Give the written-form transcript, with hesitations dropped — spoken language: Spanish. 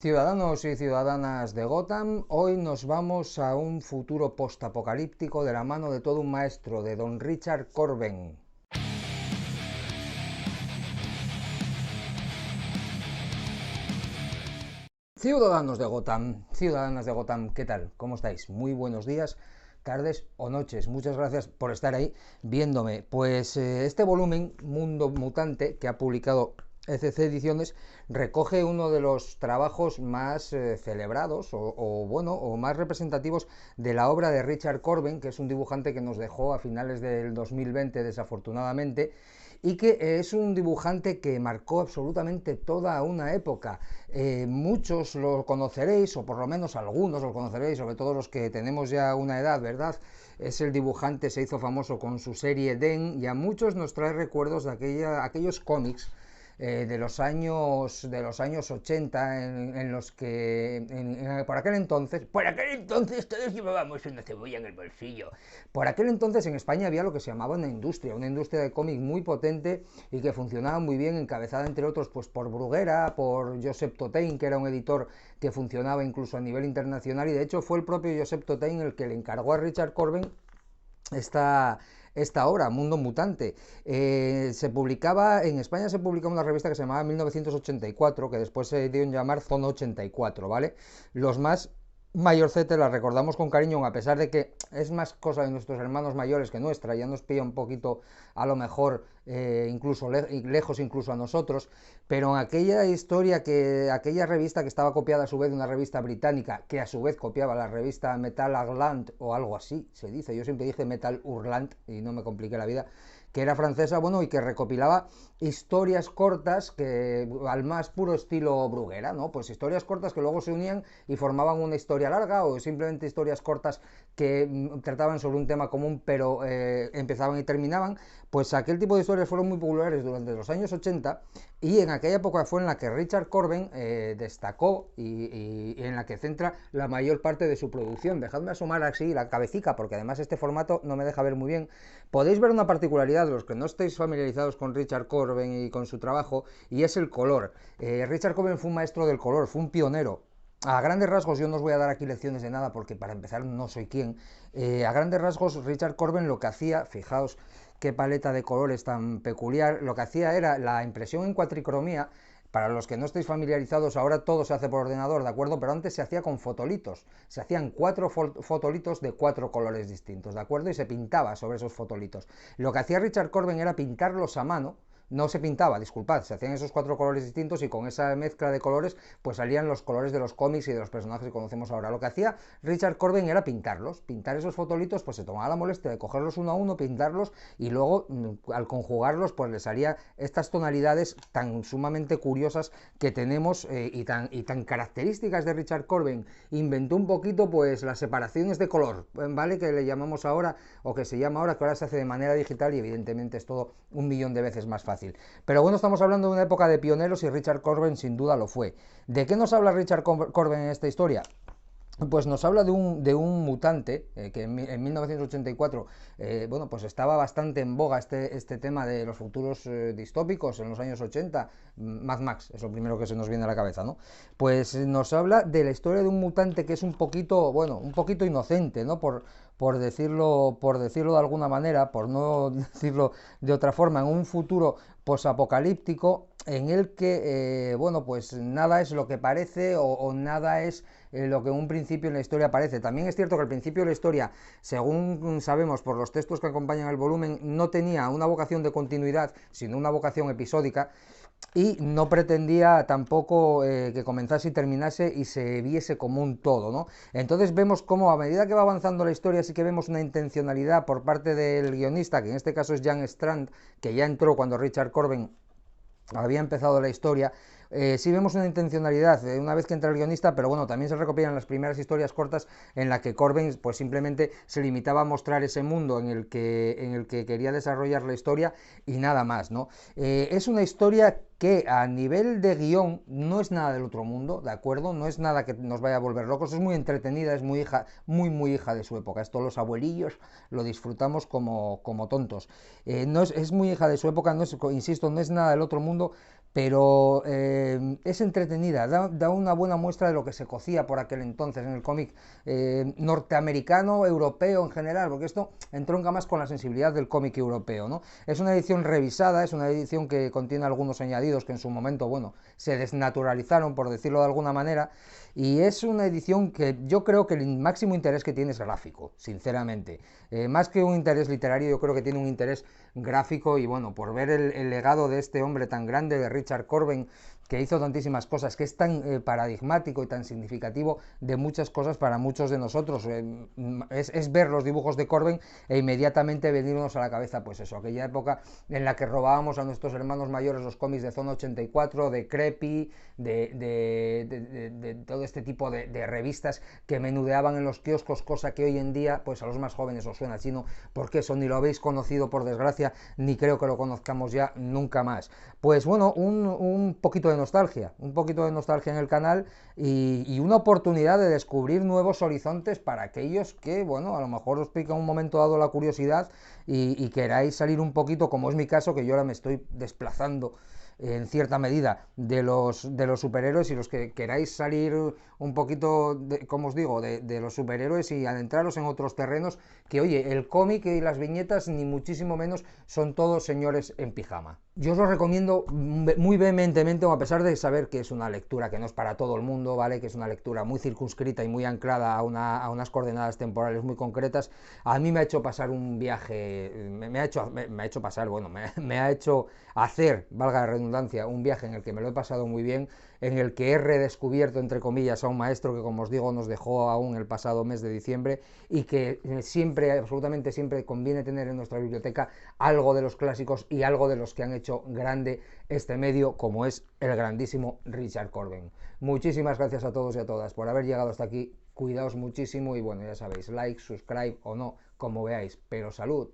Ciudadanos y ciudadanas de Gotham, hoy nos vamos a un futuro postapocalíptico de la mano de todo un maestro, de don Richard Corben. Ciudadanos de Gotham, ciudadanas de Gotham, ¿qué tal? ¿Cómo estáis? Muy buenos días, tardes o noches. Muchas gracias por estar ahí viéndome. Pues este volumen, Mundo Mutante, que ha publicado ECC Ediciones, recoge uno de los trabajos más celebrados o más representativos de la obra de Richard Corben, que es un dibujante que nos dejó a finales del 2020 desafortunadamente, y que es un dibujante que marcó absolutamente toda una época. Muchos lo conoceréis, o por lo menos algunos lo conoceréis, sobre todo los que tenemos ya una edad, ¿verdad? Es el dibujante, se hizo famoso con su serie Den, y a muchos nos trae recuerdos de aquellos cómics de los años 80 en los que por aquel entonces todos llevábamos una cebolla en el bolsillo. Por aquel entonces en España había lo que se llamaba una industria de cómic muy potente y que funcionaba muy bien, encabezada entre otros pues por Bruguera, por Josep Totein, que era un editor que funcionaba incluso a nivel internacional, y de hecho fue el propio Josep Totein el que le encargó a Richard Corben esta, esta obra, Mundo Mutante. En España se publicaba una revista que se llamaba 1984, que después se dio en llamar Zona 84, ¿vale? Los más mayorcetes la recordamos con cariño, a pesar de que es más cosa de nuestros hermanos mayores que nuestra, ya nos pilla un poquito a lo mejor incluso lejos incluso a nosotros, pero en aquella revista que estaba copiada a su vez de una revista británica, que a su vez copiaba la revista Metal Hurlant, o algo así se dice, yo siempre dije Metal Hurlant y no me compliqué la vida, que era francesa, bueno, y que recopilaba historias cortas que al más puro estilo Bruguera, ¿no? Pues historias cortas que luego se unían y formaban una historia larga, o simplemente historias cortas que trataban sobre un tema común pero empezaban y terminaban. Pues aquel tipo de historias fueron muy populares durante los años 80, y en aquella época fue en la que Richard Corben destacó y en la que centra la mayor parte de su producción. Dejadme asomar así la cabecita, porque además este formato no me deja ver muy bien. Podéis ver una particularidad de los que no estéis familiarizados con Richard Corben y con su trabajo, y es el color. Richard Corben fue un maestro del color, fue un pionero. A grandes rasgos, yo no os voy a dar aquí lecciones de nada porque para empezar no soy quien. A grandes rasgos, Richard Corben lo que hacía, fijaos qué paleta de colores tan peculiar, lo que hacía era la impresión en cuatricromía. Para los que no estéis familiarizados, ahora todo se hace por ordenador, ¿de acuerdo? Pero antes se hacía con fotolitos. Se hacían 4 fotolitos de 4 colores distintos, ¿de acuerdo? Y se pintaba sobre esos fotolitos. Lo que hacía Richard Corben era pintarlos a mano. No se pintaba, disculpad, se hacían esos 4 colores distintos, y con esa mezcla de colores pues salían los colores de los cómics y de los personajes que conocemos ahora. Lo que hacía Richard Corben era pintar esos fotolitos, pues se tomaba la molestia de cogerlos uno a uno, pintarlos, y luego al conjugarlos pues le salía estas tonalidades tan sumamente curiosas que tenemos y tan características de Richard Corben. Inventó un poquito pues las separaciones de color, ¿vale? Que le llamamos ahora, o que se llama ahora, que ahora se hace de manera digital y evidentemente es todo un millón de veces más fácil. Pero bueno, estamos hablando de una época de pioneros y Richard Corben sin duda lo fue. ¿De qué nos habla Richard Corben en esta historia? Pues nos habla de un mutante que en 1984 bueno, pues estaba bastante en boga este tema de los futuros distópicos en los años 80. Mad Max es lo primero que se nos viene a la cabeza, ¿no? Pues nos habla de la historia de un mutante que es un poquito, bueno, un poquito inocente, ¿no? Por decirlo de alguna manera, por no decirlo de otra forma, en un futuro posapocalíptico en el que, bueno, pues nada es lo que parece, o nada es lo que en un principio en la historia parece. También es cierto que al principio de la historia, según sabemos por los textos que acompañan el volumen, no tenía una vocación de continuidad, sino una vocación episódica, y no pretendía tampoco que comenzase y terminase y se viese como un todo, ¿no? Entonces vemos cómo a medida que va avanzando la historia sí que vemos una intencionalidad por parte del guionista, que en este caso es Jan Strand, que ya entró cuando Richard Corben había empezado la historia. Sí vemos una intencionalidad una vez que entra el guionista, pero bueno, también se recopilan las primeras historias cortas en la que Corben pues simplemente se limitaba a mostrar ese mundo en el que quería desarrollar la historia, y nada más, ¿no? Es una historia que a nivel de guión no es nada del otro mundo, ¿de acuerdo? No es nada que nos vaya a volver locos, es muy entretenida, es muy hija, muy hija de su época. Esto los abuelillos lo disfrutamos como tontos. No es muy hija de su época, no es, insisto, no es nada del otro mundo, pero es entretenida, da una buena muestra de lo que se cocía por aquel entonces en el cómic norteamericano, europeo en general, porque esto entronca más con la sensibilidad del cómic europeo, ¿no? Es una edición revisada, es una edición que contiene algunos añadidos que en su momento, bueno, se desnaturalizaron, por decirlo de alguna manera, y es una edición que yo creo que el máximo interés que tiene es gráfico, sinceramente. Más que un interés literario, yo creo que tiene un interés gráfico y bueno, por ver el legado de este hombre tan grande, de Richard Corben, que hizo tantísimas cosas, que es tan paradigmático y tan significativo de muchas cosas para muchos de nosotros. Es ver los dibujos de Corben e inmediatamente venirnos a la cabeza, pues eso, aquella época en la que robábamos a nuestros hermanos mayores los cómics de Zona 84, de Creepy, de todo este tipo de revistas que menudeaban en los kioscos, cosa que hoy en día, pues a los más jóvenes os suena chino, porque eso ni lo habéis conocido por desgracia, ni creo que lo conozcamos ya nunca más. Pues bueno, un poquito de nostalgia, un poquito de nostalgia en el canal y una oportunidad de descubrir nuevos horizontes para aquellos que, bueno, a lo mejor os pica un momento dado la curiosidad y queráis salir un poquito, como es mi caso, que yo ahora me estoy desplazando en cierta medida de los superhéroes y los que queráis salir un poquito, como os digo, de los superhéroes y adentraros en otros terrenos que, oye, el cómic y las viñetas ni muchísimo menos son todos señores en pijama. Yo os lo recomiendo muy vehementemente, a pesar de saber que es una lectura que no es para todo el mundo, ¿vale? Que es una lectura muy circunscrita y muy anclada a unas coordenadas temporales muy concretas. A mí me ha hecho pasar un viaje, me ha hecho pasar, bueno, me ha hecho hacer, valga la redundancia, un viaje en el que me lo he pasado muy bien, en el que he redescubierto, entre comillas, a un maestro que, como os digo, nos dejó aún el pasado mes de diciembre y que siempre, absolutamente siempre, conviene tener en nuestra biblioteca algo de los clásicos y algo de los que han hecho grande este medio, como es el grandísimo Richard Corben. Muchísimas gracias a todos y a todas por haber llegado hasta aquí. Cuidaos muchísimo y bueno, ya sabéis, like, subscribe o no, como veáis, pero salud.